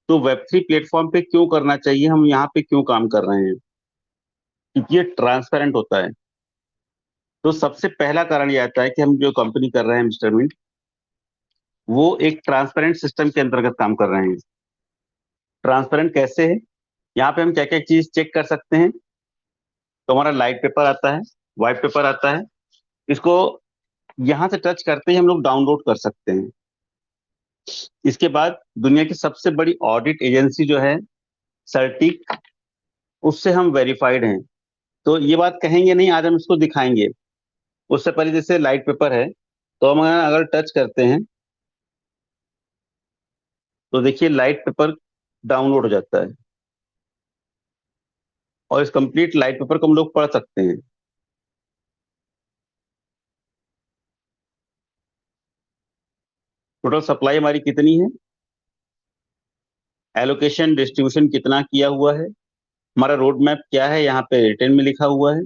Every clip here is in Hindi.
तो वेब 3 प्लेटफॉर्म पे क्यों करना चाहिए, हम यहाँ पे क्यों काम कर रहे हैं? क्योंकि ये ट्रांसपेरेंट होता है। तो सबसे पहला कारण ये आता है कि हम जो कंपनी कर रहे हैं मिस्टर मिंट, वो एक ट्रांसपेरेंट सिस्टम के अंतर्गत काम कर रहे हैं। ट्रांसपेरेंट कैसे है? यहाँ पे हम क्या क्या चीज चेक कर सकते हैं। तो हमारा लाइट पेपर आता है, व्हाइट पेपर आता है। इसको यहाँ से टच करते ही हम लोग डाउनलोड कर सकते हैं। इसके बाद दुनिया की सबसे बड़ी ऑडिट एजेंसी जो है सर्टिक, उससे हम वेरीफाइड हैं। तो ये बात कहेंगे नहीं, आज हम इसको दिखाएंगे। उससे पहले जैसे लाइट पेपर है, तो हम अगर टच करते हैं तो देखिए लाइट पेपर डाउनलोड हो जाता है, और इस कंप्लीट लाइट पेपर को हम लोग पढ़ सकते हैं। टोटल सप्लाई हमारी कितनी है, एलोकेशन डिस्ट्रीब्यूशन कितना किया हुआ है, हमारा रोड मैप क्या है, यहाँ पे रिटर्न में लिखा हुआ है,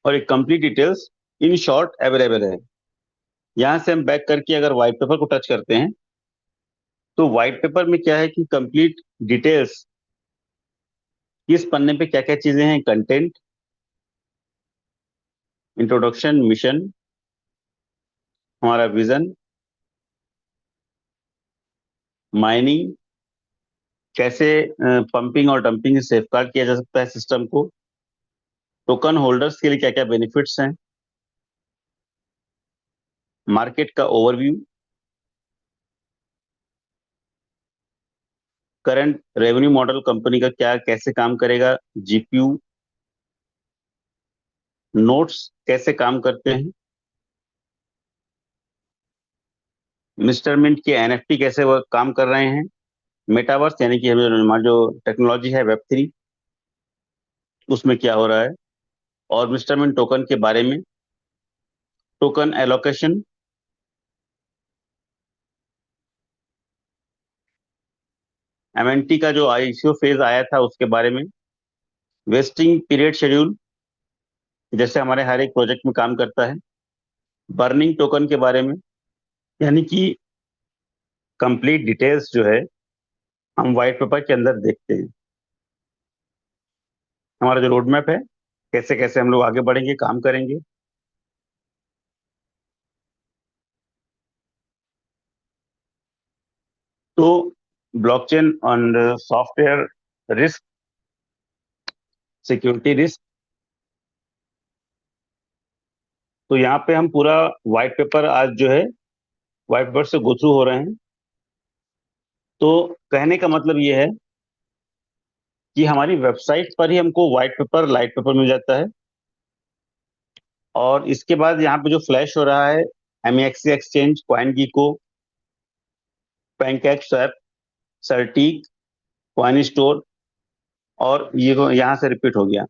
और एक complete details in short available है। यहाँ से हम बैक करके अगर व्हाइट पेपर को टच करते हैं, तो व्हाइट पेपर में क्या है कि कंप्लीट डिटेल्स, किस पन्ने पे क्या क्या चीजें हैं, कंटेंट, इंट्रोडक्शन, मिशन, हमारा विजन, माइनिंग, कैसे पंपिंग और डंपिंग से सेफगार्ड किया जा सकता है सिस्टम को, टोकन होल्डर्स के लिए क्या क्या बेनिफिट्स हैं, मार्केट का overview, current revenue model company का क्या कैसे काम करेगा, जीपीयू, नोट्स कैसे काम करते हैं, मिस्टर मिंट के एनएफटी कैसे वो काम कर रहे हैं, मेटावर्स यानी कि हमारा जो टेक्नोलॉजी है वेब 3, उसमें क्या हो रहा है, और मिस्टर मिंट टोकन के बारे में, टोकन एलोकेशन, एमएनटी का जो आईसीओ फेज आया था उसके बारे में, वेस्टिंग पीरियड शेड्यूल जैसे हमारे हर एक प्रोजेक्ट में काम करता है, बर्निंग टोकन के बारे में, यानी कि कंप्लीट डिटेल्स जो है हम व्हाइट पेपर के अंदर देखते हैं। हमारा जो रोड मैप है, कैसे कैसे हम लोग आगे बढ़ेंगे, काम करेंगे। तो blockchain and software risk, security risk, तो यहाँ पे हम पूरा व्हाइट पेपर आज जो है व्हाइट पेपर से गो थ्रू हो रहे हैं। तो कहने का मतलब ये है कि हमारी वेबसाइट पर ही हमको व्हाइट पेपर लाइट पेपर मिल जाता है, और इसके बाद यहाँ पे जो फ्लैश हो रहा है, एमएक्सी exchange, coin गीको, पैनकैक swap, सर्टिक, coin store, और ये यहाँ से रिपीट हो गया।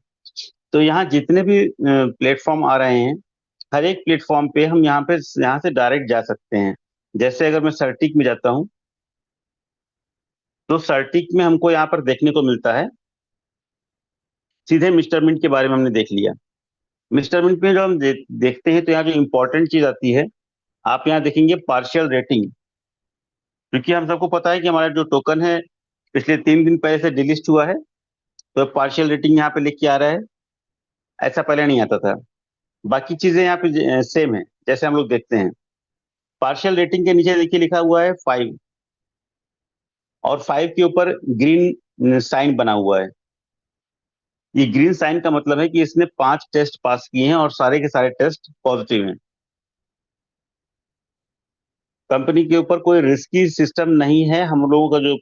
तो यहाँ जितने भी प्लेटफॉर्म आ रहे हैं, हर एक प्लेटफॉर्म पे हम यहाँ से डायरेक्ट जा सकते हैं। जैसे अगर मैं सर्टिक में जाता हूँ, तो सर्टिक में हमको यहाँ पर देखने को मिलता है, सीधे मिस्टर मिंट के बारे में हमने देख लिया। मिस्टर मिंट में जो हम देखते हैं, तो यहाँ जो इंपॉर्टेंट चीज आती है, आप यहाँ देखेंगे पार्शियल रेटिंग। क्योंकि हम सबको पता है कि हमारा जो टोकन है पिछले 3 दिन पहले से डिलिस्ट हुआ है, तो पार्शियल रेटिंग यहाँ पे लिख के आ रहा है। ऐसा पहले नहीं आता था। बाकी चीजें यहाँ पे सेम है, जैसे हम लोग देखते हैं। पार्शियल रेटिंग के नीचे देखिए लिखा हुआ है 5, और 5 के ऊपर ग्रीन साइन बना हुआ है। ये ग्रीन साइन का मतलब है कि इसने 5 टेस्ट पास किए हैं, और सारे के सारे टेस्ट पॉजिटिव हैं। कंपनी के ऊपर कोई रिस्की सिस्टम नहीं है। हम लोगों का जो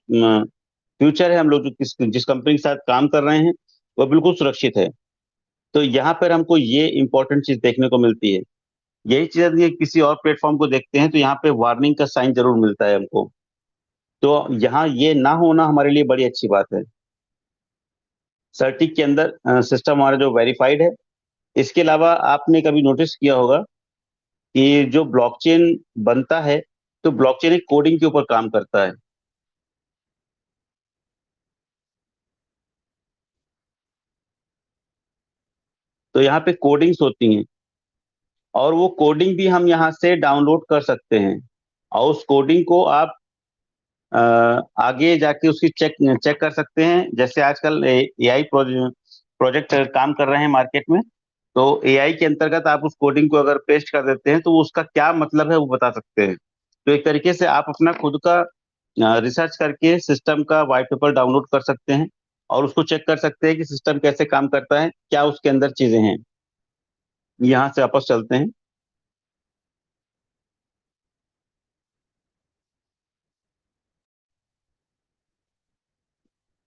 फ्यूचर है, हम लोग जो जिस कंपनी के साथ काम कर रहे हैं, वो बिल्कुल सुरक्षित है। तो यहाँ पर हमको ये इंपॉर्टेंट चीज देखने को मिलती है। यही चीज यदि किसी और प्लेटफॉर्म को देखते हैं, तो यहाँ पे वार्निंग का साइन जरूर मिलता है हमको। तो यहाँ ये ना होना हमारे लिए बड़ी अच्छी बात है। सर्टिक के अंदर सिस्टम हमारा जो वेरीफाइड है। इसके अलावा आपने कभी नोटिस किया होगा कि जो ब्लॉकचेन बनता है, तो ब्लॉकचेन एक कोडिंग के ऊपर काम करता है। तो यहाँ पे कोडिंग्स होती हैं, और वो कोडिंग भी हम यहाँ से डाउनलोड कर सकते हैं, और उस कोडिंग को आप आगे जाके उसकी चेक चेक कर सकते हैं। जैसे आजकल एआई प्रोजेक्ट काम कर रहे हैं मार्केट में, तो एआई के अंतर्गत आप उस कोडिंग को अगर पेस्ट कर देते हैं तो वो उसका क्या मतलब है वो बता सकते हैं। तो एक तरीके से आप अपना खुद का रिसर्च करके सिस्टम का व्हाइट पेपर डाउनलोड कर सकते हैं और उसको चेक कर सकते हैं कि सिस्टम कैसे काम करता है, क्या उसके अंदर चीजें हैं। यहाँ से वापस चलते हैं।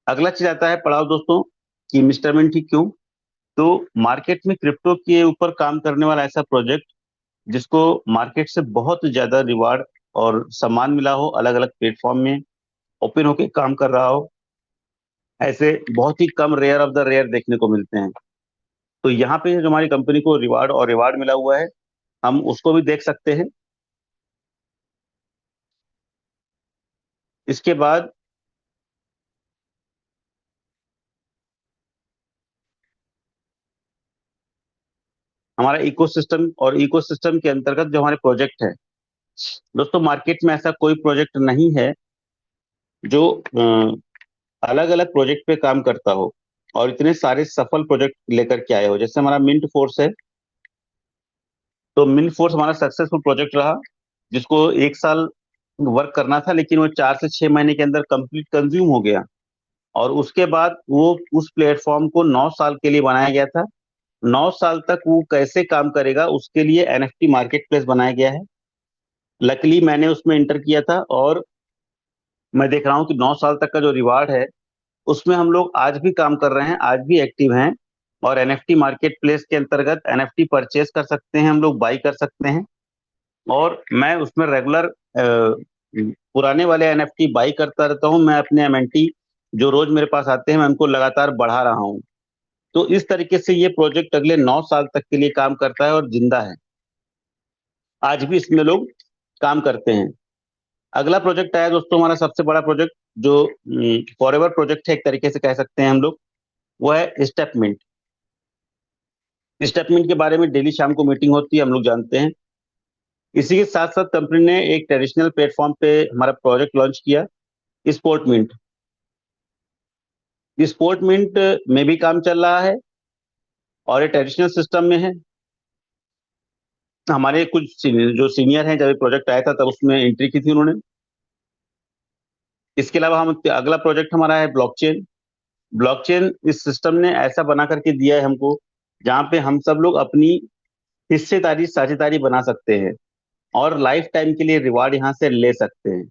अगला चीज आता है, पढ़ाओ दोस्तों, कि मिस्टर मिंटी क्यों। तो मार्केट में क्रिप्टो के ऊपर काम करने वाला ऐसा प्रोजेक्ट जिसको मार्केट से बहुत ज्यादा रिवार्ड और सम्मान मिला हो, अलग अलग प्लेटफॉर्म में ओपन होके काम कर रहा हो, ऐसे बहुत ही कम, रेयर ऑफ द रेयर देखने को मिलते हैं। तो यहाँ पे जो हमारी कंपनी को रिवार्ड मिला हुआ है, हम उसको भी देख सकते हैं। इसके बाद हमारा इकोसिस्टम, और इकोसिस्टम के अंतर्गत जो हमारे प्रोजेक्ट है दोस्तों, मार्केट में ऐसा कोई प्रोजेक्ट नहीं है जो अलग अलग प्रोजेक्ट पे काम करता हो और इतने सारे सफल प्रोजेक्ट लेकर के आए हो। जैसे हमारा मिंट फोर्स है, तो मिंट फोर्स हमारा सक्सेसफुल प्रोजेक्ट रहा, जिसको 1 साल वर्क करना था, लेकिन वो 4 से 6 महीने के अंदर कंप्लीट कंज्यूम हो गया। और उसके बाद वो उस प्लेटफॉर्म को 9 साल के लिए बनाया गया था। 9 साल तक वो कैसे काम करेगा उसके लिए एनएफटी मार्केट प्लेस बनाया गया है। लकीली मैंने उसमें इंटर किया था और मैं देख रहा हूँ कि 9 साल तक का जो रिवार्ड है उसमें हम लोग आज भी काम कर रहे हैं, आज भी एक्टिव हैं। और एनएफटी मार्केट प्लेस के अंतर्गत एनएफटी परचेज कर सकते हैं, हम लोग बाई कर सकते हैं। और मैं उसमें रेगुलर पुराने वाले एनएफटी बाई करता रहता हूँ। मैं अपने एमएनटी जो रोज मेरे पास आते हैं मैं उनको लगातार बढ़ा रहा हूँ। तो इस तरीके से ये प्रोजेक्ट अगले 9 साल तक के लिए काम करता है और जिंदा है। आज भी इसमें लोग काम करते हैं। अगला प्रोजेक्ट आया दोस्तों, हमारा सबसे बड़ा प्रोजेक्ट, जो फॉरएवर प्रोजेक्ट है एक तरीके से कह सकते हैं हम लोग, वो है स्टेपमिंट। स्टेपमिंट के बारे में डेली शाम को मीटिंग होती है, हम लोग जानते हैं। इसी के साथ साथ कंपनी ने एक ट्रेडिशनल प्लेटफॉर्म पे हमारा प्रोजेक्ट लॉन्च किया, स्पोर्ट मिंट। स्पोर्ट मिंट में भी काम चल रहा है और ये ट्रेडिशनल सिस्टम में है। हमारे कुछ जो सीनियर हैं, जब ये प्रोजेक्ट आया था तब उसमें एंट्री की थी उन्होंने। इसके अलावा हम अगला प्रोजेक्ट हमारा है ब्लॉकचेन। ब्लॉकचेन इस सिस्टम ने ऐसा बना करके दिया है हमको, जहाँ पे हम सब लोग अपनी हिस्सेदारी साझेदारी बना सकते हैं और लाइफ टाइम के लिए रिवार्ड यहाँ से ले सकते हैं।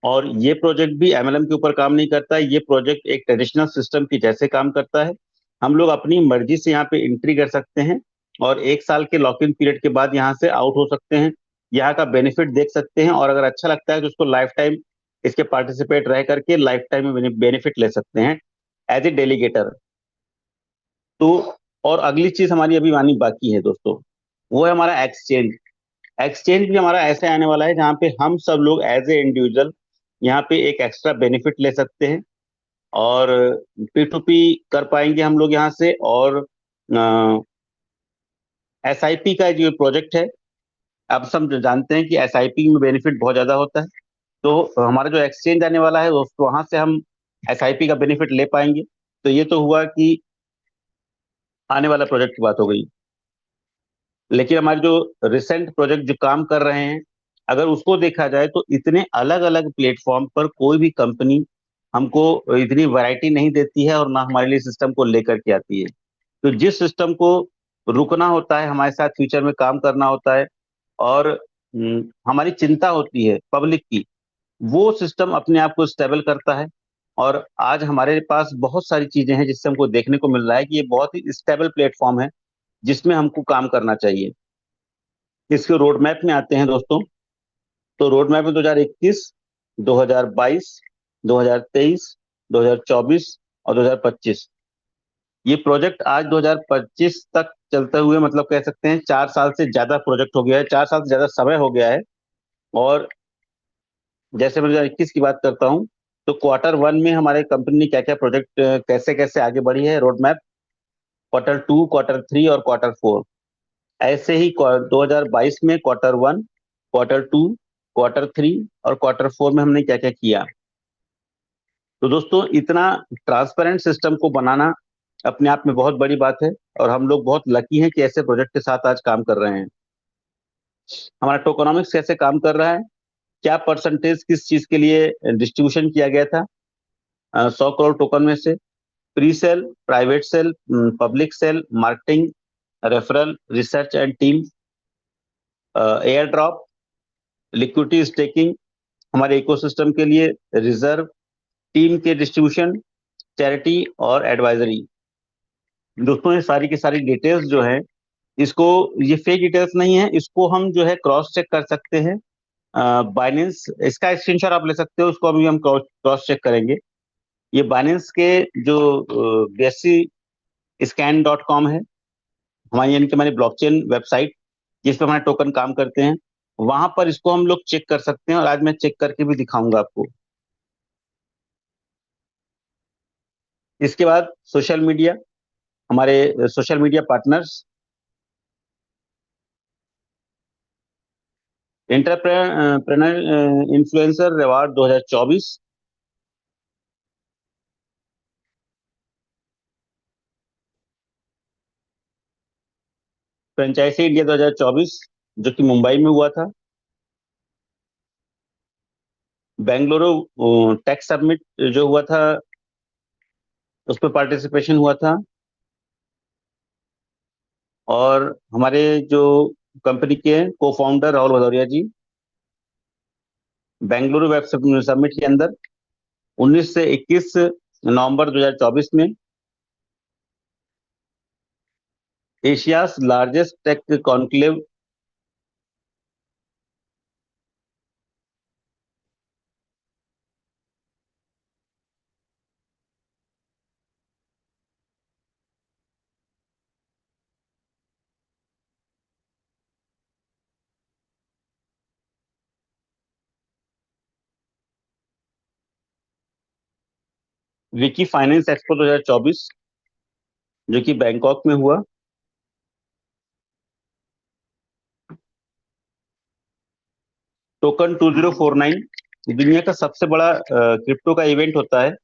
और ये प्रोजेक्ट भी एमएलएम के ऊपर काम नहीं करता है, ये प्रोजेक्ट एक ट्रेडिशनल सिस्टम की जैसे काम करता है। हम लोग अपनी मर्जी से यहाँ पे एंट्री कर सकते हैं और 1 साल के लॉक इन पीरियड के बाद यहाँ से आउट हो सकते हैं। यहाँ का बेनिफिट देख सकते हैं और अगर अच्छा लगता है तो उसको लाइफ टाइम इसके पार्टिसिपेट रह करके लाइफ टाइम में बेनिफिट ले सकते हैं एज ए डेलीगेटर। तो और अगली चीज हमारी अभी आनी बाकी है दोस्तों, वो है हमारा एक्सचेंज। एक्सचेंज भी हमारा ऐसे आने वाला है जहाँ पे हम सब लोग एज ए इंडिविजुअल यहाँ पे एक एक्स्ट्रा बेनिफिट ले सकते हैं और पी टू पी कर पाएंगे हम लोग यहाँ से। और एसआईपी का जो प्रोजेक्ट है, अब सब जानते हैं कि एसआईपी में बेनिफिट बहुत ज्यादा होता है। तो हमारा जो एक्सचेंज आने वाला है दोस्तों, वहां से हम एसआईपी का बेनिफिट ले पाएंगे। तो ये तो हुआ कि आने वाला प्रोजेक्ट की बात हो गई। लेकिन हमारे जो रिसेंट प्रोजेक्ट जो काम कर रहे हैं, अगर उसको देखा जाए तो इतने अलग अलग प्लेटफॉर्म पर कोई भी कंपनी हमको इतनी वैरायटी नहीं देती है और ना हमारे लिए सिस्टम को लेकर के आती है। तो जिस सिस्टम को रुकना होता है, हमारे साथ फ्यूचर में काम करना होता है और हमारी चिंता होती है पब्लिक की, वो सिस्टम अपने आप को स्टेबल करता है। और आज हमारे पास बहुत सारी चीजें हैं जिससे हमको देखने को मिल रहा है कि ये बहुत ही स्टेबल प्लेटफॉर्म है जिसमें हमको काम करना चाहिए। इसके रोड मैप में आते हैं दोस्तों, तो रोड मैप में 2021, 2022, 2023, 2024 और 2025। ये प्रोजेक्ट आज 2025 तक चलते हुए, मतलब कह सकते हैं 4 साल से ज्यादा प्रोजेक्ट हो गया है, 4 साल से ज्यादा समय हो गया है। और जैसे मैं 2021 की बात करता हूँ, तो Q1 में हमारे कंपनी ने क्या क्या प्रोजेक्ट कैसे कैसे आगे बढ़ी है, रोड मैप। Q2, Q3 और Q4। ऐसे ही 2022 में Q1, Q2 Q3 और Q4 में हमने क्या क्या किया। तो दोस्तों इतना ट्रांसपेरेंट सिस्टम को बनाना अपने आप में बहुत बड़ी बात है, और हम लोग बहुत लकी हैं कि ऐसे प्रोजेक्ट के साथ आज काम कर रहे हैं। हमारा टोकोनॉमिक्स कैसे काम कर रहा है, क्या परसेंटेज किस चीज के लिए डिस्ट्रीब्यूशन किया गया था 100 करोड़ टोकन में से, pre sale, private sale, public sale, marketing, referral, research and team, air drop, liquidity staking, हमारे इकोसिस्टम के लिए रिजर्व, टीम के डिस्ट्रीब्यूशन, चैरिटी और एडवाइजरी। दोस्तों ये सारी की सारी डिटेल्स जो है, इसको, ये फेक डिटेल्स नहीं है, इसको हम जो है क्रॉस चेक कर सकते हैं। बाइनेंस, इसका स्क्रीनशॉट आप ले सकते हो, उसको अभी हम क्रॉस चेक करेंगे। ये बाइनेंस के जो बेसी scan.com है, हमारी यानी कि हमारी ब्लॉकचेन वेबसाइट जिस पर हमारे टोकन काम करते हैं, वहां पर इसको हम लोग चेक कर सकते हैं, और आज मैं चेक करके भी दिखाऊंगा आपको। इसके बाद सोशल मीडिया, हमारे social media partners, entrepreneur influencer award 2024, franchise India 2024 जो कि मुंबई में हुआ था, बेंगलुरु टेक समिट जो हुआ था उस पर पार्टिसिपेशन हुआ था, और हमारे जो कंपनी के को founder Rahul Bhadauria ji Bengaluru web summit के अंदर 19 से 21 नवंबर 2024 में Asia's largest tech conclave Wiki finance expo 2024 जो कि बैंकॉक में हुआ, टोकन 2049 दुनिया का सबसे बड़ा क्रिप्टो का इवेंट होता है,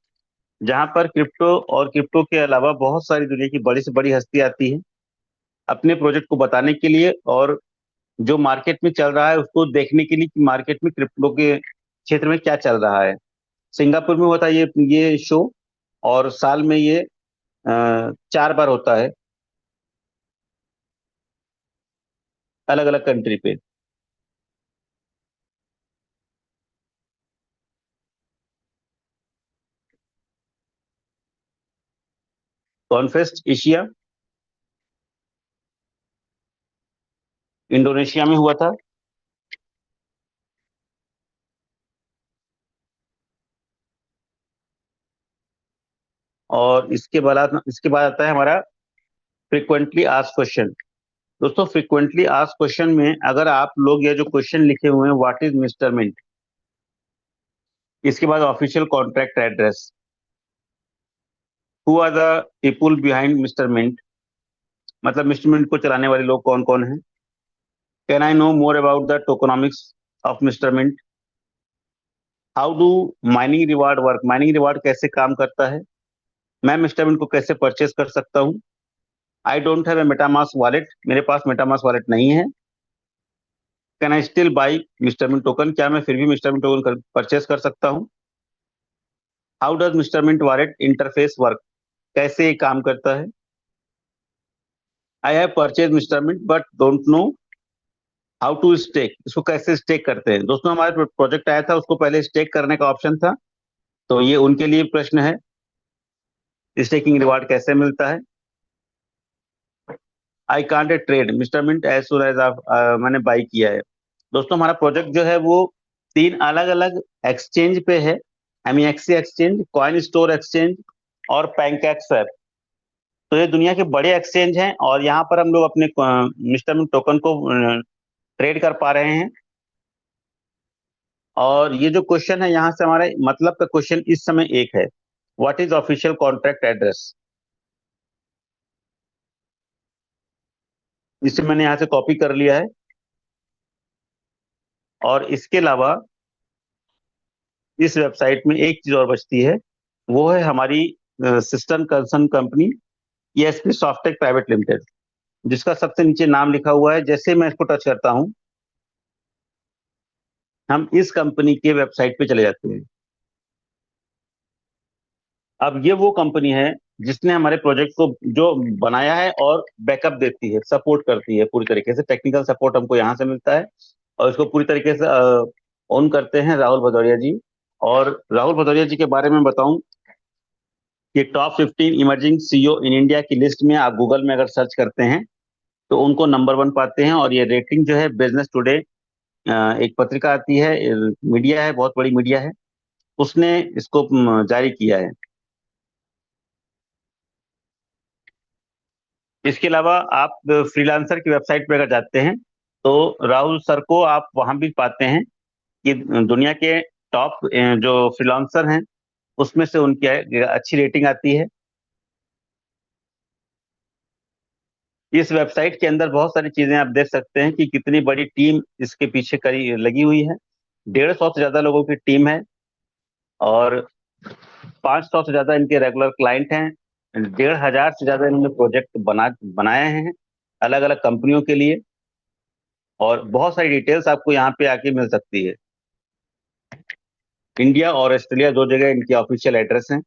जहां पर क्रिप्टो और क्रिप्टो के अलावा बहुत सारी दुनिया की बड़ी से बड़ी हस्ती आती है अपने प्रोजेक्ट को बताने के लिए, और जो मार्केट में चल रहा है उसको देखने के लिए कि मार्केट में क्रिप्टो के क्षेत्र में क्या चल रहा है। सिंगापुर में होता है ये शो, और साल में ये 4 बार होता है अलग अलग कंट्री पे। कॉन्फेस्ट एशिया इंडोनेशिया में हुआ था, और इसके बाद आता है हमारा फ्रिक्वेंटली आस्क्ड क्वेश्चन। दोस्तों फ्रिक्वेंटली आस्क्ड क्वेश्चन में अगर आप लोग ये जो क्वेश्चन लिखे हुए हैं, व्हाट इज मिस्टर मिंट, इसके बाद official contract address, who are the people behind mister Mint, मतलब मिस्टर मिंट को चलाने वाले लोग कौन कौन हैं, can I know more about the tokenomics of mister Mint, how do mining reward work, mining reward कैसे काम करता है, मैं मिस्टर मिंट को कैसे परचेज कर सकता हूँ, I don't have a MetaMask wallet, मेरे पास मेटामास्क वॉलेट नहीं है, can I still buy mister Mint token, क्या मैं फिर भी मिस्टर मिंट टोकन परचेज कर सकता हूँ, how does mister Mint wallet interface work, कैसे ये काम करता है, I have purchase mister Mint but don't know how to stake, इसको कैसे स्टेक करते हैं। दोस्तों हमारे प्रोजेक्ट आया था, उसको पहले स्टेक करने का ऑप्शन था, तो ये उनके लिए प्रश्न है, स्टेकिंग रिवार्ड कैसे मिलता है, I can't trade mister Mint as soon as आप मैंने बाई किया है। दोस्तों हमारा प्रोजेक्ट जो है वो 3 अलग अलग एक्सचेंज पे है, एमईएक्सी एक्सचेंज, कॉइन स्टोर एक्सचेंज और पैनकेक्स ऐप। तो ये दुनिया के बड़े एक्सचेंज हैं, और यहाँ पर हम लोग अपने मिस्टर मिंट टोकन को ट्रेड कर पा रहे हैं। और ये जो क्वेश्चन है, यहाँ से हमारे मतलब का क्वेश्चन इस समय एक है, what is official contract address, इसे मैंने यहाँ से कॉपी कर लिया है। और इसके अलावा इस वेबसाइट में एक चीज और बचती है, वो है हमारी system concern company ESP Softech private limited, जिसका सबसे नीचे नाम लिखा हुआ है। जैसे मैं इसको टच करता हूं, हम इस कंपनी के वेबसाइट पे चले जाते हैं। अब ये वो कंपनी है जिसने हमारे प्रोजेक्ट को जो बनाया है और बैकअप देती है, सपोर्ट करती है पूरी तरीके से। टेक्निकल सपोर्ट हमको यहाँ से मिलता है और इसको पूरी तरीके से ओन करते हैं राहुल भदौरिया जी। और राहुल भदौरिया जी के बारे में बताऊं कि top 15 emerging CEO in India की लिस्ट में आप गूगल में अगर सर्च करते हैं तो उनको नंबर 1 पाते हैं। और ये रेटिंग जो है बिजनेस टुडे, एक पत्रिका आती है, मीडिया है, बहुत बड़ी मीडिया है, उसने इसको जारी किया है। इसके अलावा आप फ्रीलांसर की वेबसाइट पर अगर जाते हैं तो राहुल सर को आप वहां भी पाते हैं कि दुनिया के टॉप जो फ्रीलांसर हैं उसमें से उनकी अच्छी रेटिंग आती है। इस वेबसाइट के अंदर बहुत सारी चीजें आप देख सकते हैं कि कितनी बड़ी टीम इसके पीछे करी लगी हुई है। 150 से ज्यादा लोगों की टीम है और 500 से ज्यादा इनके रेगुलर क्लाइंट हैं। 1,500 से ज्यादा इन्होंने प्रोजेक्ट बनाए हैं अलग अलग कंपनियों के लिए। और बहुत सारी डिटेल्स आपको यहाँ पे आके मिल सकती है। इंडिया और ऑस्ट्रेलिया दो जगह इनकी ऑफिशियल एड्रेस हैं।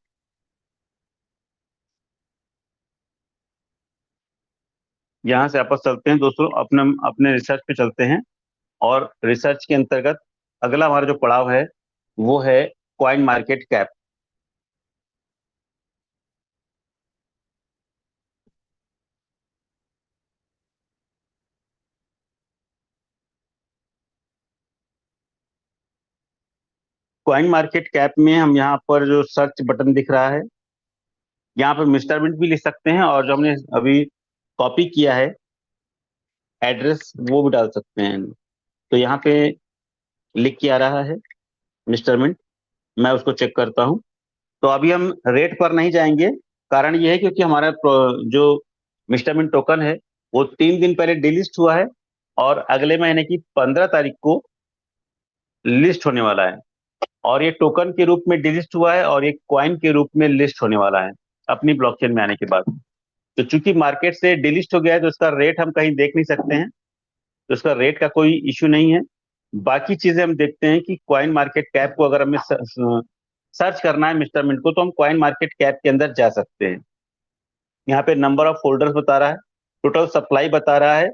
यहाँ से आपस चलते हैं दोस्तों, अपने अपने रिसर्च पे चलते हैं। और रिसर्च के अंतर्गत अगला हमारा जो पड़ाव है वो है coin market cap. Coin market cap में हम यहाँ पर जो सर्च बटन दिख रहा है, यहाँ पर मिस्टर मिंट भी लिख सकते हैं और जो हमने अभी कॉपी किया है एड्रेस वो भी डाल सकते हैं। तो यहाँ पे लिख के आ रहा है मिस्टर मिंट, मैं उसको चेक करता हूँ। तो अभी हम रेट पर नहीं जाएंगे, कारण ये है क्योंकि हमारा जो मिस्टर मिंट टोकन है वो 3 दिन पहले डिलिस्ट हुआ है और अगले महीने की 15 तारीख को लिस्ट होने वाला है। और ये टोकन के रूप में डिलिस्ट हुआ है और ये क्वाइन के रूप में लिस्ट होने वाला है अपनी ब्लॉकचेन में आने के बाद। तो चूंकि मार्केट से डिलिस्ट हो गया है तो इसका रेट हम कहीं देख नहीं सकते हैं, तो इसका रेट का कोई इश्यू नहीं है। बाकी चीजें हम देखते हैं कि क्वाइन मार्केट कैप को अगर हमें सर्च करना है मिस्टर मिंट को तो हम क्वाइन मार्केट कैप के अंदर जा सकते हैं। यहाँ पे नंबर ऑफ फोल्डर्स बता रहा है, टोटल सप्लाई बता रहा है,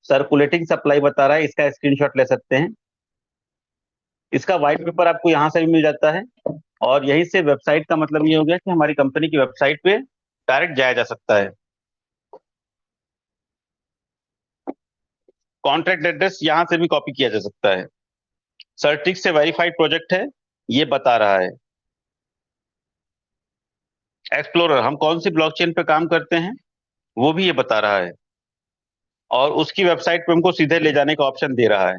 सर्कुलेटिंग सप्लाई बता रहा है, इसका स्क्रीनशॉट ले सकते हैं। इसका व्हाइट पेपर आपको यहाँ से भी मिल जाता है। और यहीं से वेबसाइट का मतलब ये हो गया कि हमारी कंपनी की वेबसाइट पे डायरेक्ट जाया जा सकता है। कॉन्ट्रैक्ट एड्रेस यहाँ से भी कॉपी किया जा सकता है। सर्टिक से वेरीफाइड प्रोजेक्ट है ये बता रहा है। एक्सप्लोरर हम कौन सी ब्लॉकचेन पे काम करते हैं वो भी ये बता रहा है। और उसकी वेबसाइट पे हमको सीधे ले जाने का ऑप्शन दे रहा है।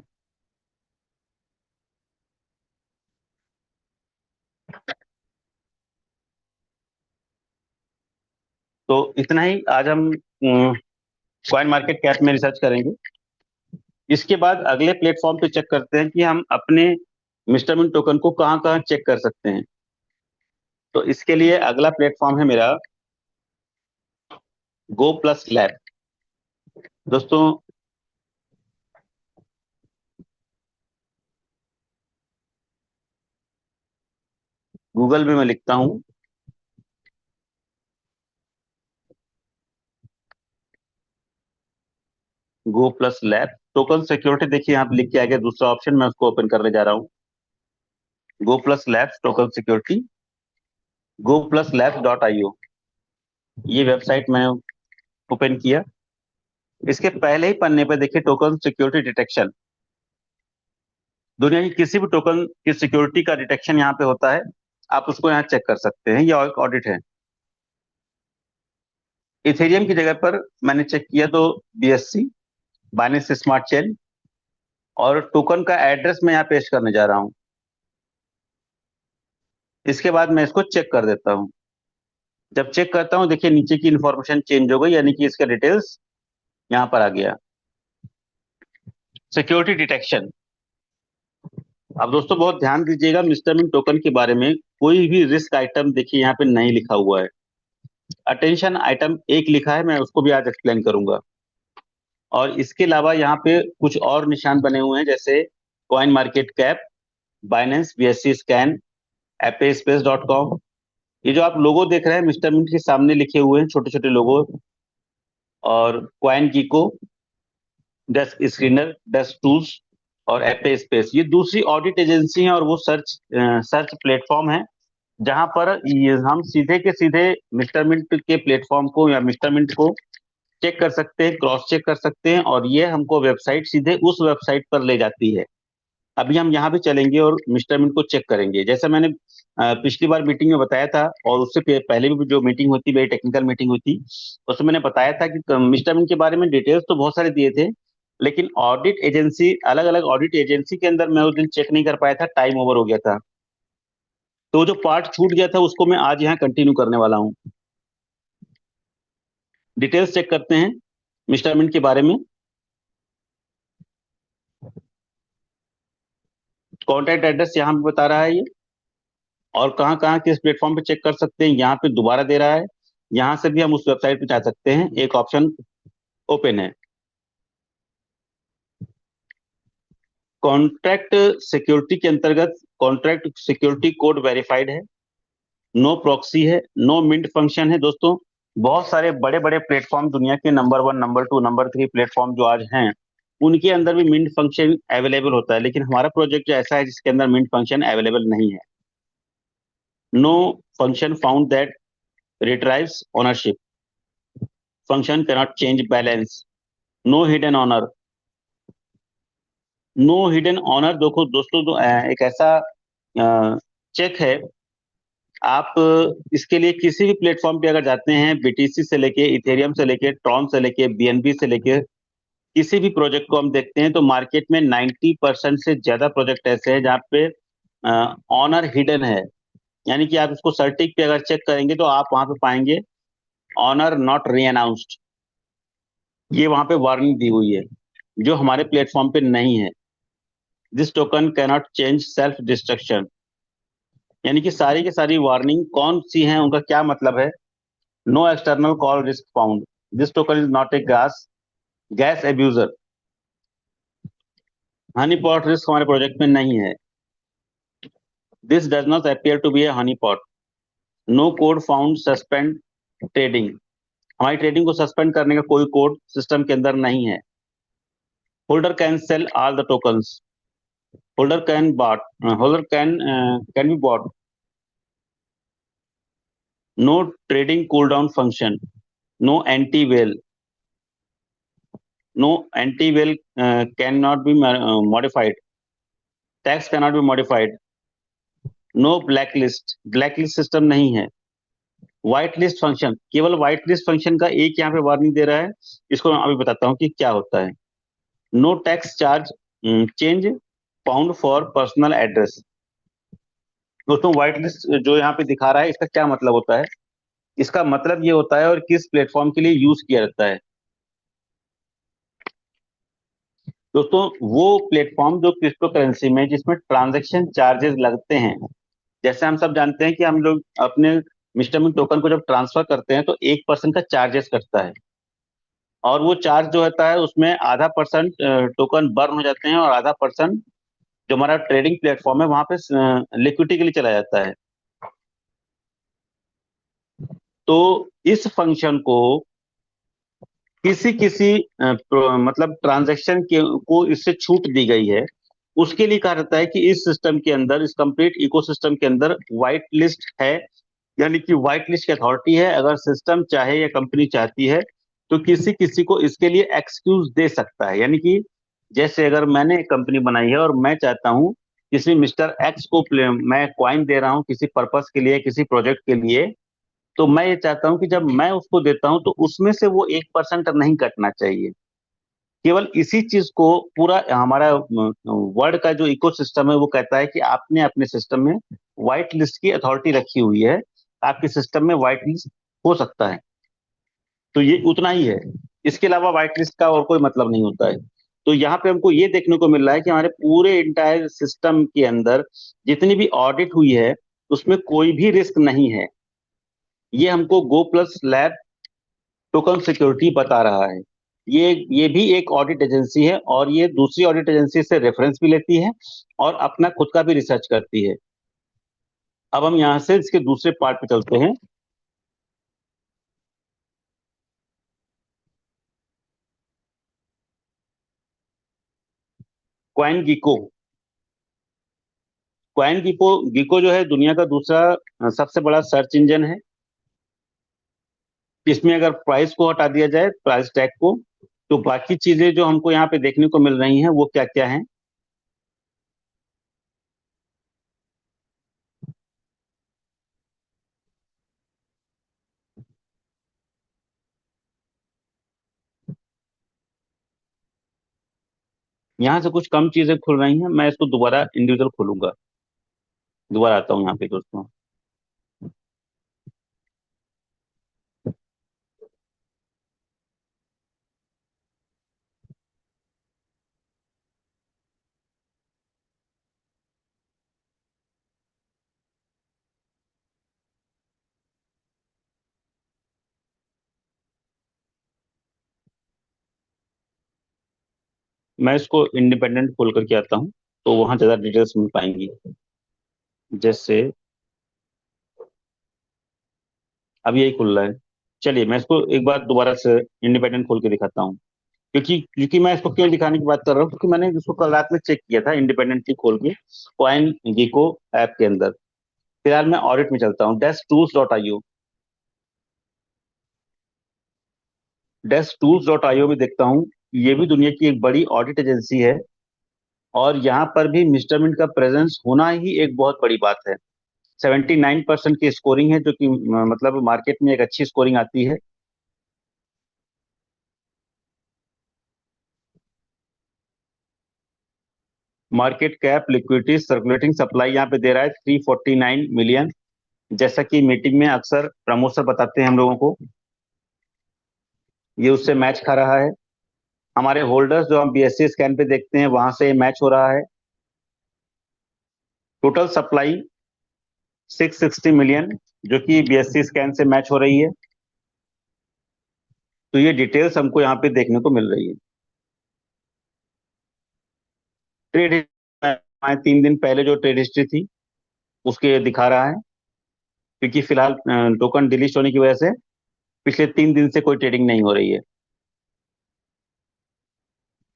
तो इतना ही आज हम कॉइन मार्केट कैप में रिसर्च करेंगे। इसके बाद अगले प्लेटफॉर्म पे चेक करते हैं कि हम अपने मिस्टर मिन टोकन को कहाँ कहाँ चेक कर सकते हैं। तो इसके लिए अगला प्लेटफॉर्म है मेरा गो प्लस लैब। दोस्तों, गूगल में मैं लिखता हूँ गो प्लस लैब टोकन सिक्योरिटी। देखिए यहाँ पे लिख के आ गया दूसरा ऑप्शन, मैं उसको ओपन करने जा रहा हूँ। गो प्लस लैब्स टोकन सिक्योरिटी, गो प्लस लैब्स .io, ये वेबसाइट मैं ओपन किया। इसके पहले ही पन्ने पे देखिए टोकन सिक्योरिटी डिटेक्शन। दुनिया की किसी भी टोकन की सिक्योरिटी का डिटेक्शन यहाँ पे होता है, आप उसको यहाँ चेक कर सकते हैं। ये ऑडिट है। इथेरियम की जगह पर मैंने चेक किया तो BSC, बाइनेंस स्मार्ट चेन, और टोकन का एड्रेस मैं यहाँ पेस्ट करने जा रहा हूँ। इसके बाद मैं इसको चेक कर देता हूँ। जब चेक करता हूँ देखिए नीचे की इंफॉर्मेशन चेंज हो गई, यानी कि इसका डिटेल्स यहाँ पर आ गया। सिक्योरिटी डिटेक्शन, अब दोस्तों बहुत ध्यान दीजिएगा, मिस्टर मिन टोकन के बारे में कोई भी रिस्क आइटम देखिए यहाँ पे नहीं लिखा हुआ है। अटेंशन आइटम एक लिखा है, मैं उसको भी आज एक्सप्लेन करूंगा। और इसके अलावा यहाँ पे कुछ और निशान बने हुए हैं, जैसे coin market cap, Binance, BSC scan, ApeSpace dot com. ये जो आप लोगो देख रहे हैं मिस्टर मिंट के सामने लिखे हुए हैं, छोटे छोटे लोगो। और coin गीको, desk screener, desk tools और एपे स्पेस, ये दूसरी ऑडिट एजेंसी है और वो सर्च प्लेटफॉर्म है, जहां पर ये हम सीधे के सीधे मिस्टर मिंट के प्लेटफॉर्म को या मिस्टर मिंट को चेक कर सकते हैं, क्रॉस चेक कर सकते हैं, और ये हमको वेबसाइट सीधे उस वेबसाइट पर ले जाती है। अभी हम यहाँ पे चलेंगे और मिस्टर मिंट को चेक करेंगे, जैसा मैंने पिछली बार मीटिंग में बताया था, और उससे पहले भी जो मीटिंग हुई थी, मेरी टेक्निकल मीटिंग हुई थी, उसमें मैंने बताया था कि मिस्टर मिंट के बारे में डिटेल्स तो बहुत सारे दिए थे, लेकिन ऑडिट एजेंसी, अलग अलग ऑडिट एजेंसी के अंदर मैं उस दिन चेक नहीं कर पाया था, टाइम ओवर हो गया था। तो जो पार्ट छूट गया था उसको मैं आज यहाँ कंटिन्यू करने वाला हूँ। डिटेल्स चेक करते हैं मिस्टर मिंट के बारे में। कॉन्टैक्ट एड्रेस यहाँ पे बता रहा है ये, और कहाँ कहाँ किस प्लेटफॉर्म पे चेक कर सकते हैं यहाँ पे दोबारा दे रहा है। यहाँ से भी हम उस वेबसाइट पे जा सकते हैं, एक ऑप्शन ओपन है। कॉन्ट्रैक्ट सिक्योरिटी के अंतर्गत कॉन्ट्रैक्ट सिक्योरिटी कोड वेरीफाइड है, नो प्रॉक्सी है, नो मिंट फंक्शन है। दोस्तों बहुत सारे बड़े बड़े प्लेटफॉर्म, दुनिया के नंबर 1, नंबर 2, नंबर 3 प्लेटफॉर्म जो आज हैं, उनके अंदर भी मिंट फंक्शन अवेलेबल होता है, लेकिन हमारा प्रोजेक्ट जो ऐसा है जिसके अंदर मिंट फंक्शन अवेलेबल नहीं है। No function found that retrieves ownership, function cannot change balance, no hidden owner. No hidden owner देखो दोस्तों, तो एक ऐसा चेक है, आप इसके लिए किसी भी प्लेटफॉर्म पे अगर जाते हैं, बीटीसी से लेके, इथेरियम से लेके, ट्रॉन से लेके, बीएनबी से लेके, किसी भी प्रोजेक्ट को हम देखते हैं तो मार्केट में 90% से ज्यादा प्रोजेक्ट ऐसे हैं जहाँ पे ऑनर हिडन है। यानी कि आप इसको सर्टिक पे अगर चेक करेंगे तो आप वहां पे पाएंगे ऑनर नॉट री अनाउंस्ड, ये वहां पे वार्निंग दी हुई है, जो हमारे प्लेटफॉर्म पे नहीं है। This token cannot change self destruction, यानी कि सारी की सारी वार्निंग कौन सी हैं, उनका क्या मतलब है। No external call risk found, this token is not a gas abuser, honey pot risk हमारे प्रोजेक्ट में नहीं है। This does not appear to be a honey pot, no code found suspend trading, हमारी ट्रेडिंग को सस्पेंड करने का कोई कोड सिस्टम के अंदर नहीं है। Holder can sell all the tokens, holder can be bought, no trading cool down function, no anti whale, no anti whale can not be modified, tax can not be modified, no black list system नहीं है। व्हाइट लिस्ट फंक्शन, केवल व्हाइट लिस्ट फंक्शन का एक यहाँ पे वार्निंग दे रहा है, इसको मैं अभी बताता हूँ कि क्या होता है। No tax charge change found for personal address. दोस्तों व्हाइट लिस्ट जो यहाँ पे दिखा रहा है, इसका क्या मतलब होता है, इसका मतलब ये होता है और किस प्लेटफॉर्म के लिए यूज किया जाता है। दोस्तों वो प्लेटफॉर्म जो क्रिप्टो करेंसी में जिसमें ट्रांजैक्शन चार्जेस लगते हैं, जैसे हम सब जानते हैं कि हम लोग अपने मिस्टर टोकन को जब ट्रांसफर करते हैं तो 1% का चार्जेस कटता है, और वो चार्ज जो होता है उसमें आधा परसेंट टोकन बर्न हो जाते हैं, और आधा परसेंट जो हमारा ट्रेडिंग प्लेटफॉर्म है वहां पे लिक्विडिटी के लिए चला जाता है। तो इस फंक्शन को किसी किसी मतलब ट्रांजैक्शन के को इससे छूट दी गई है, उसके लिए कहा जाता है कि इस सिस्टम के अंदर, इस कंप्लीट इकोसिस्टम के अंदर व्हाइट लिस्ट है, यानी कि व्हाइट लिस्ट की अथॉरिटी है। अगर सिस्टम चाहे या कंपनी चाहती है तो किसी किसी को इसके लिए एक्सक्यूज दे सकता है, यानी कि जैसे अगर मैंने एक कंपनी बनाई है और मैं चाहता हूं किसी मिस्टर एक्स को मैं क्वाइन दे रहा हूं किसी पर्पस के लिए, किसी प्रोजेक्ट के लिए, तो मैं ये चाहता हूं कि जब मैं उसको देता हूं तो उसमें से वो 1% नहीं कटना चाहिए। केवल इसी चीज को पूरा हमारा वर्ल्ड का जो इकोसिस्टम है वो कहता है कि आपने अपने सिस्टम में व्हाइट लिस्ट की अथॉरिटी रखी हुई है, आपके सिस्टम में व्हाइट लिस्ट हो सकता है। तो ये उतना ही है, इसके अलावा व्हाइट लिस्ट का और कोई मतलब नहीं होता है। तो यहाँ पे हमको ये देखने को मिल रहा है कि हमारे पूरे इंटायर सिस्टम के अंदर जितनी भी ऑडिट हुई है उसमें कोई भी रिस्क नहीं है। ये हमको गो प्लस लैब टोकन सिक्योरिटी बता रहा है। ये भी एक ऑडिट एजेंसी है और ये दूसरी ऑडिट एजेंसी से रेफरेंस भी लेती है और अपना खुद का भी रिसर्च करती है। अब हम यहाँ से इसके दूसरे पार्ट पे चलते हैं। क्वाइन गीको। क्वाइन गीको गीको जो है दुनिया का दूसरा सबसे बड़ा सर्च इंजन है। इसमें अगर प्राइस को हटा दिया जाए, प्राइस टैग को, तो बाकी चीजें जो हमको यहाँ पे देखने को मिल रही हैं वो क्या क्या हैं। यहाँ से कुछ कम चीजें खुल रही हैं, मैं इसको दोबारा इंडिविजुअल खोलूंगा। दोबारा आता हूँ यहाँ पे दोस्तों। मैं इसको इंडिपेंडेंट खोल करके आता हूँ, तो वहां ज्यादा डिटेल्स मिल पाएंगी। जैसे अब यही खुल रहा है। चलिए मैं इसको एक बार दोबारा से इंडिपेंडेंट खोल के दिखाता हूँ। क्योंकि क्योंकि मैं इसको क्यों दिखाने की बात कर रहा हूँ, क्योंकि मैंने इसको कल रात में चेक किया था इंडिपेंडेंटली खोल के कॉइन गीको ऐप के अंदर। फिलहाल मैं ऑडिट में चलता हूँ, desk tools.io। desk tools.io में देखता हूँ, ये भी दुनिया की एक बड़ी ऑडिट एजेंसी है और यहाँ पर भी मिस्टर मिंट का प्रेजेंस होना ही एक बहुत बड़ी बात है। 79% की स्कोरिंग है, जो कि मतलब मार्केट में एक अच्छी स्कोरिंग आती है। Market cap, liquidity, circulating supply यहाँ पे दे रहा है 349 मिलियन। जैसा कि मीटिंग में अक्सर प्रमोद सर बताते हैं हम लोगों को, ये उससे मैच खा रहा है। हमारे होल्डर्स जो हम बीएससी स्कैन पे देखते हैं वहां से मैच हो रहा है। टोटल सप्लाई 660 मिलियन, जो कि बीएससी स्कैन से मैच हो रही है। तो ये डिटेल्स हमको यहाँ पे देखने को मिल रही है। ट्रेड 3 दिन पहले जो ट्रेड हिस्ट्री थी उसके दिखा रहा है, क्योंकि फिलहाल टोकन डिलीट होने की वजह से पिछले 3 दिन से कोई ट्रेडिंग नहीं हो रही है।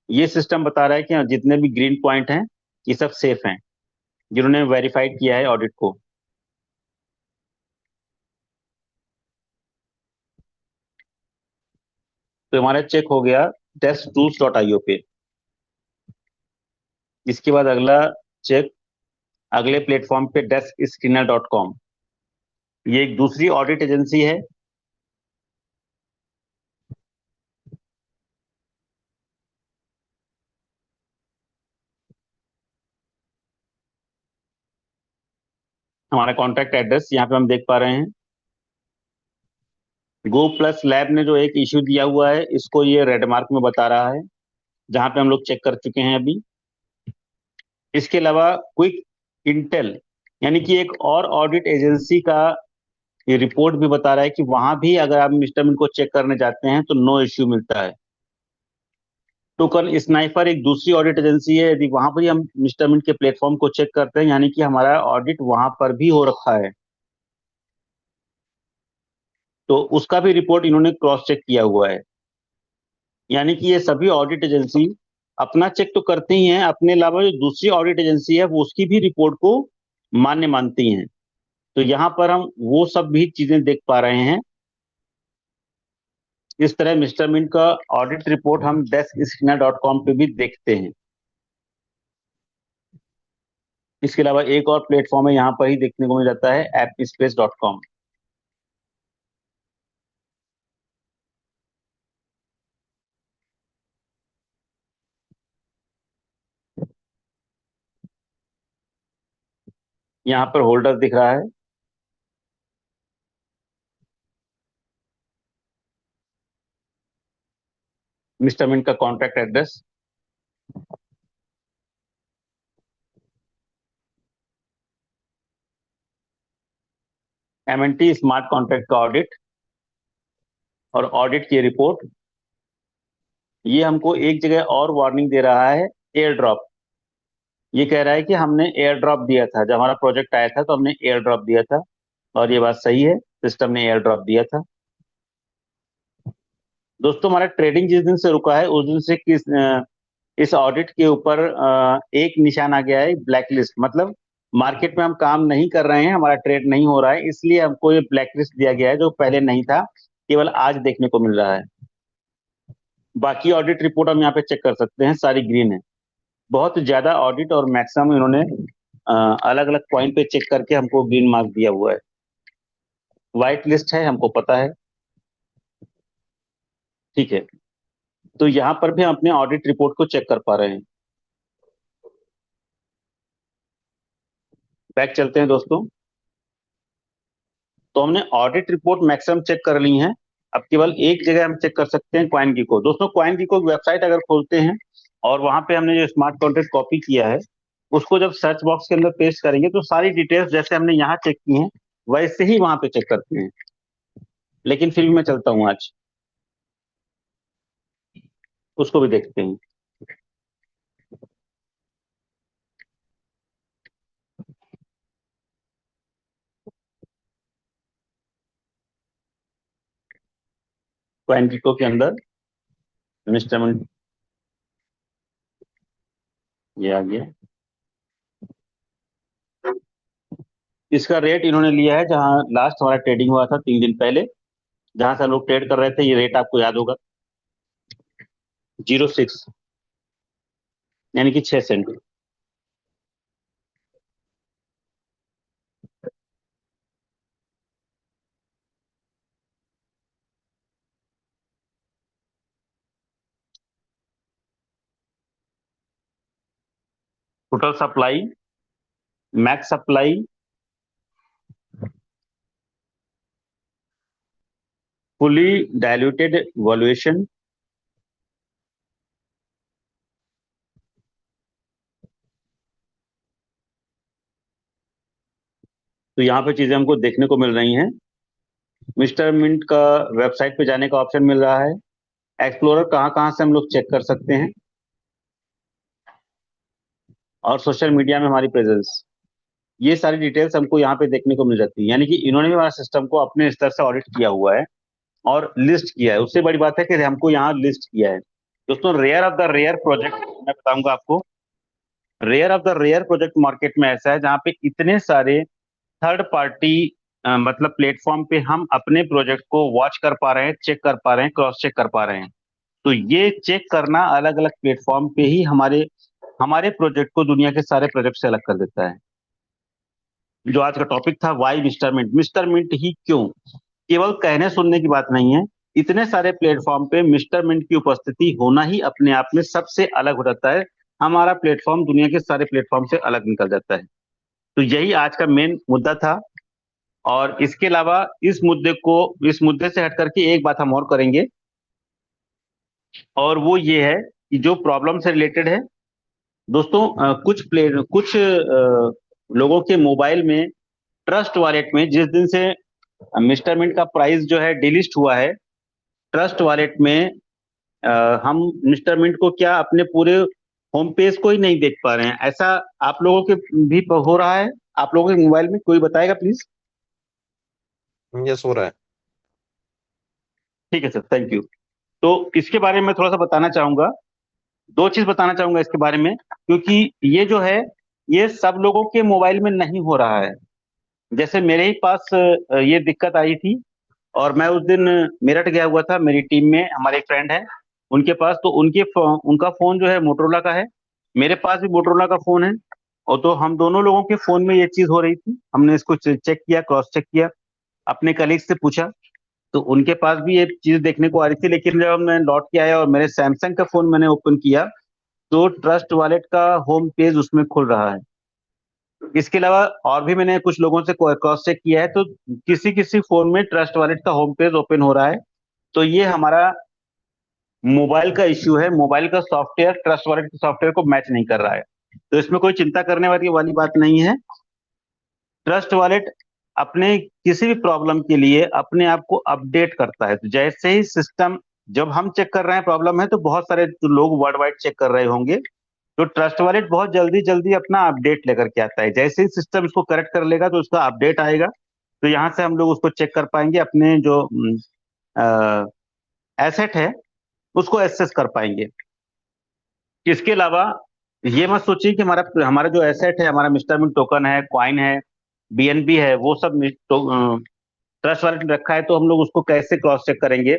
ये सिस्टम बता रहा है कि जितने भी ग्रीन पॉइंट हैं ये सब सेफ हैं, जिन्होंने वेरीफाइड किया है ऑडिट को। तो हमारा चेक हो गया टेस्ट पे। इसके बाद अगला चेक अगले प्लेटफॉर्म पे डेस्क स्किनर.com। ये एक दूसरी ऑडिट एजेंसी है। हमारा कॉन्टैक्ट एड्रेस यहाँ पे हम देख पा रहे हैं। गो प्लस लैब ने जो एक इश्यू दिया हुआ है इसको ये रेड मार्क में बता रहा है, जहाँ पे हम लोग चेक कर चुके हैं अभी। इसके अलावा क्विक इंटेल, यानी कि एक और ऑडिट एजेंसी का ये रिपोर्ट भी बता रहा है कि वहां भी अगर आप मिस्टर मिन को चेक करने जाते हैं तो नो इश्यू मिलता है। टोकन स्नाइपर एक दूसरी ऑडिट एजेंसी है, यदि वहां पर ही हम मिस्टर मिन के प्लेटफॉर्म को चेक करते हैं, यानी कि हमारा ऑडिट वहां पर भी हो रखा है, तो उसका भी रिपोर्ट इन्होंने क्रॉस चेक किया हुआ है। यानी कि ये सभी ऑडिट एजेंसी अपना चेक तो करती ही हैं, अपने अलावा जो दूसरी ऑडिट एजेंसी है वो उसकी भी रिपोर्ट को मान्य मानती हैं। तो यहाँ पर हम वो सब भी चीजें देख पा रहे हैं। इस तरह मिस्टर मिंट का ऑडिट रिपोर्ट हम desk-skinner.com पे भी देखते हैं। इसके अलावा एक और प्लेटफॉर्म है, यहाँ पर ही देखने को मिल जाता है appspace.com। यहाँ पर होल्डर दिख रहा है, मिस्टर मिंट का contact address, MNT smart contract का ऑडिट और ऑडिट की रिपोर्ट, ये हमको एक जगह और वार्निंग दे रहा है, एयर ड्रॉप। ये कह रहा है कि हमने एयर ड्रॉप दिया था, जब हमारा प्रोजेक्ट आया था तो हमने एयर ड्रॉप दिया था, और ये बात सही है, सिस्टम ने एयर ड्रॉप दिया था। दोस्तों, हमारा ट्रेडिंग जिस दिन से रुका है उस दिन से इस ऑडिट के ऊपर एक निशान आ गया है, ब्लैक लिस्ट। मतलब मार्केट में हम काम नहीं कर रहे हैं, हमारा ट्रेड नहीं हो रहा है, इसलिए हमको ये ब्लैक लिस्ट दिया गया है, जो पहले नहीं था, केवल आज देखने को मिल रहा है। बाकी ऑडिट रिपोर्ट हम यहाँ पे चेक कर सकते हैं, सारी ग्रीन है। बहुत ज्यादा ऑडिट और मैक्सिमम इन्होंने अलग अलग पॉइंट पे चेक करके हमको ग्रीन मार्क दिया हुआ है। व्हाइट लिस्ट है, हमको पता है। ठीक है, तो यहाँ पर भी हम अपने ऑडिट रिपोर्ट को चेक कर पा रहे हैं। बैक चलते हैं दोस्तों। तो हमने ऑडिट रिपोर्ट मैक्सिमम चेक कर ली है। अब केवल एक जगह हम चेक कर सकते हैं, क्वाइन को। दोस्तों, क्वाइन की वेबसाइट अगर खोलते हैं और वहां पे हमने जो स्मार्ट कॉन्ट्रैक्ट कॉपी किया है, उसको जब सर्च बॉक्स के अंदर पेस्ट करेंगे तो सारी डिटेल्स जैसे हमने यहाँ चेक की हैं वैसे ही वहां पे चेक करते हैं। लेकिन फिर भी मैं चलता हूँ आज, उसको भी देखते हैं। क्वाइन के अंदर इंस्ट्रूमेंट, ये आ गया। इसका रेट इन्होंने लिया है जहां लास्ट हमारा ट्रेडिंग हुआ था 3 दिन पहले, जहां से हम लोग ट्रेड कर रहे थे। ये रेट आपको याद होगा, 06, यानी कि 6 cent. Total supply, max supply, fully diluted valuation, तो यहाँ पे चीजें हमको देखने को मिल रही हैं। मिस्टर मिंट का वेबसाइट पे जाने का ऑप्शन मिल रहा है। एक्सप्लोरर कहाँ कहाँ से हम लोग चेक कर सकते हैं, और सोशल मीडिया में हमारी प्रेजेंस, ये सारी डिटेल्स हमको यहाँ पे देखने को मिल जाती है। यानी कि इन्होंने भी हमारा सिस्टम को अपने स्तर से ऑडिट किया हुआ है और लिस्ट किया है। उससे बड़ी बात है कि हमको यहाँ लिस्ट किया है। दोस्तों, rare of the rare project मैं बताऊंगा आपको, rare of the rare project market में ऐसा है जहाँ पे इतने सारे थर्ड पार्टी मतलब प्लेटफॉर्म पे हम अपने प्रोजेक्ट को वॉच कर पा रहे हैं, चेक कर पा रहे हैं, क्रॉस चेक कर पा रहे हैं। तो ये चेक करना अलग अलग प्लेटफॉर्म पे ही हमारे हमारे प्रोजेक्ट को दुनिया के सारे प्रोजेक्ट से अलग कर देता है। जो आज का टॉपिक था, why Mister Mint, Mister Mint ही क्यों, केवल कहने सुनने की बात नहीं है। इतने सारे प्लेटफॉर्म पे मिस्टर मिंट की उपस्थिति होना ही अपने आप में सबसे अलग हो जाता है। हमारा प्लेटफॉर्म दुनिया के सारे प्लेटफॉर्म से अलग निकल जाता है। तो यही आज का मेन मुद्दा था। और इसके अलावा इस मुद्दे से हट करके एक बात हम और करेंगे, और वो ये है कि जो प्रॉब्लम से रिलेटेड है। दोस्तों, कुछ लोगों के मोबाइल में, ट्रस्ट वॉलेट में, जिस दिन से मिस्टर मिंट का प्राइस जो है डिलिस्ट हुआ है, ट्रस्ट वॉलेट में हम मिस्टर मिंट को क्या अपने पूरे होम पेज को ही नहीं देख पा रहे हैं। ऐसा आप लोगों के भी हो रहा है? आप लोगों के मोबाइल में कोई बताएगा प्लीज? यस, हो रहा है। ठीक है सर, थैंक यू। तो इसके बारे में मैं थोड़ा सा बताना चाहूंगा, दो चीज बताना चाहूंगा इसके बारे में, क्योंकि ये जो है ये सब लोगों के मोबाइल में नहीं हो रहा है। जैसे मेरे ही पास ये दिक्कत आई थी, और मैं उस दिन मेरठ गया हुआ था। मेरी टीम में हमारे एक फ्रेंड है, उनके पास तो उनका फोन जो है मोटरोला का है, मेरे पास भी मोटरोला का फोन है। और तो हम दोनों लोगों के फोन में ये चीज हो रही थी। हमने इसको चेक किया, क्रॉस चेक किया, अपने कलीग से पूछा, तो उनके पास भी ये चीज देखने को आ रही थी। लेकिन जब मैं लौट के आया और मेरे सैमसंग का फोन मैंने ओपन किया, तो ट्रस्ट वॉलेट का होम पेज उसमें खुल रहा है। इसके अलावा और भी मैंने कुछ लोगों से क्रॉस चेक किया है, तो किसी किसी फोन में ट्रस्ट वॉलेट का होम पेज ओपन हो रहा है। तो ये हमारा मोबाइल का इश्यू है, मोबाइल का सॉफ्टवेयर ट्रस्ट वॉलेट के सॉफ्टवेयर को मैच नहीं कर रहा है। तो इसमें कोई चिंता करने वाली बात नहीं है। ट्रस्ट वॉलेट अपने किसी भी प्रॉब्लम के लिए अपने आप को अपडेट करता है। तो जैसे ही सिस्टम, जब हम चेक कर रहे हैं प्रॉब्लम है, तो बहुत सारे तो लोग वर्ल्ड वाइड चेक कर रहे होंगे। तो ट्रस्ट वॉलेट बहुत जल्दी जल्दी अपना अपडेट लेकर के आता है। जैसे ही सिस्टम इसको करेक्ट कर लेगा तो उसका अपडेट आएगा। तो यहाँ से हम लोग उसको चेक कर पाएंगे, अपने जो एसेट है उसको एक्सेस कर पाएंगे। इसके अलावा ये मत सोचिए कि हमारा हमारा जो एसेट है, हमारा मिस्टर मिन टोकन है, क्वाइन है, बीएनबी है, वो सब ट्रस्ट वॉलेट में रखा है तो हम लोग उसको कैसे क्रॉस चेक करेंगे,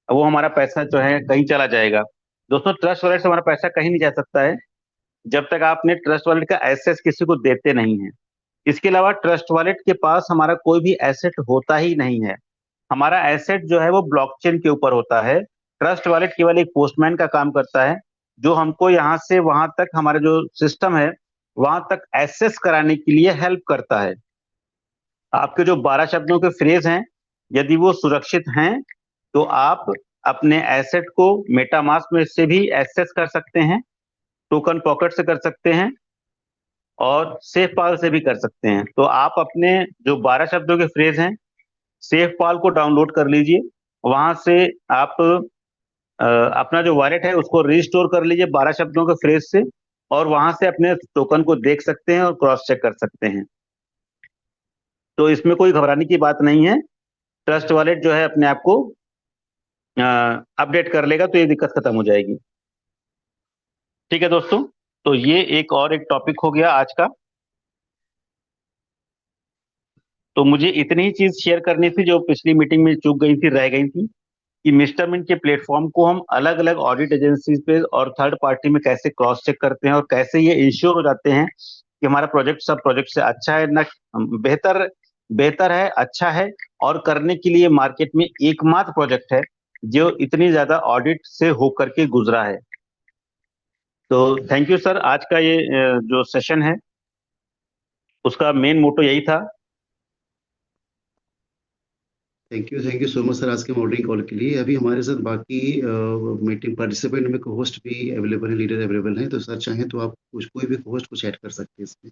वो हमारा पैसा जो है कहीं चला जाएगा। दोस्तों, ट्रस्ट वॉलेट से हमारा पैसा कहीं नहीं जा सकता है जब तक आपने ट्रस्ट वॉलेट का एक्सेस किसी को देते नहीं है। इसके अलावा ट्रस्ट वॉलेट के पास हमारा कोई भी एसेट होता ही नहीं है। हमारा एसेट जो है वो ब्लॉकचेन के ऊपर होता है। ट्रस्ट वॉलेट केवल एक पोस्टमैन का काम करता है, जो हमको यहाँ से वहां तक, हमारा जो सिस्टम है वहां तक एक्सेस कराने के लिए हेल्प करता है। आपके जो 12 शब्दों के फ्रेज हैं, यदि वो सुरक्षित हैं तो आप अपने एसेट को मेटामास्क में से भी एक्सेस कर सकते हैं, टोकन पॉकेट से कर सकते हैं, और सेफ पाल से भी कर सकते हैं। तो आप अपने जो 12 शब्दों के फ्रेज हैं, सेफ पाल को डाउनलोड कर लीजिए। वहां से आप अपना जो वॉलेट है उसको रिस्टोर कर लीजिए 12 शब्दों के फ्रेज से, और वहां से अपने टोकन को देख सकते हैं और क्रॉस चेक कर सकते हैं। तो इसमें कोई घबराने की बात नहीं है। ट्रस्ट वॉलेट जो है अपने आप को अपडेट कर लेगा, तो ये दिक्कत खत्म हो जाएगी। ठीक है दोस्तों, तो ये एक टॉपिक हो गया आज का। तो मुझे इतनी ही चीज शेयर करनी थी जो पिछली मीटिंग में चूक गई थी, रह गई थी, कि मिस्टर मिंट के प्लेटफॉर्म को हम अलग अलग ऑडिट एजेंसीज पे और थर्ड पार्टी में कैसे क्रॉस चेक करते हैं, और कैसे ये इंश्योर हो जाते हैं कि हमारा प्रोजेक्ट सब प्रोजेक्ट से अच्छा है, ना बेहतर बेहतर है, अच्छा है, और करने के लिए मार्केट में एकमात्र प्रोजेक्ट है जो इतनी ज्यादा ऑडिट से होकर के गुजरा है। तो थैंक यू सर। आज का ये जो सेशन है उसका मेन मोटो यही था। Thank you so much sir आज के मॉडरेटिंग कॉल के लिए। अभी हमारे साथ बाकी मीटिंग पार्टिसिपेंट में होस्ट भी अवेलेबल है, लीडर अवेलेबल हैं, तो सर चाहें तो आप कुछ कोई भी होस्ट कुछ ऐड कर सकते हैं इसमें।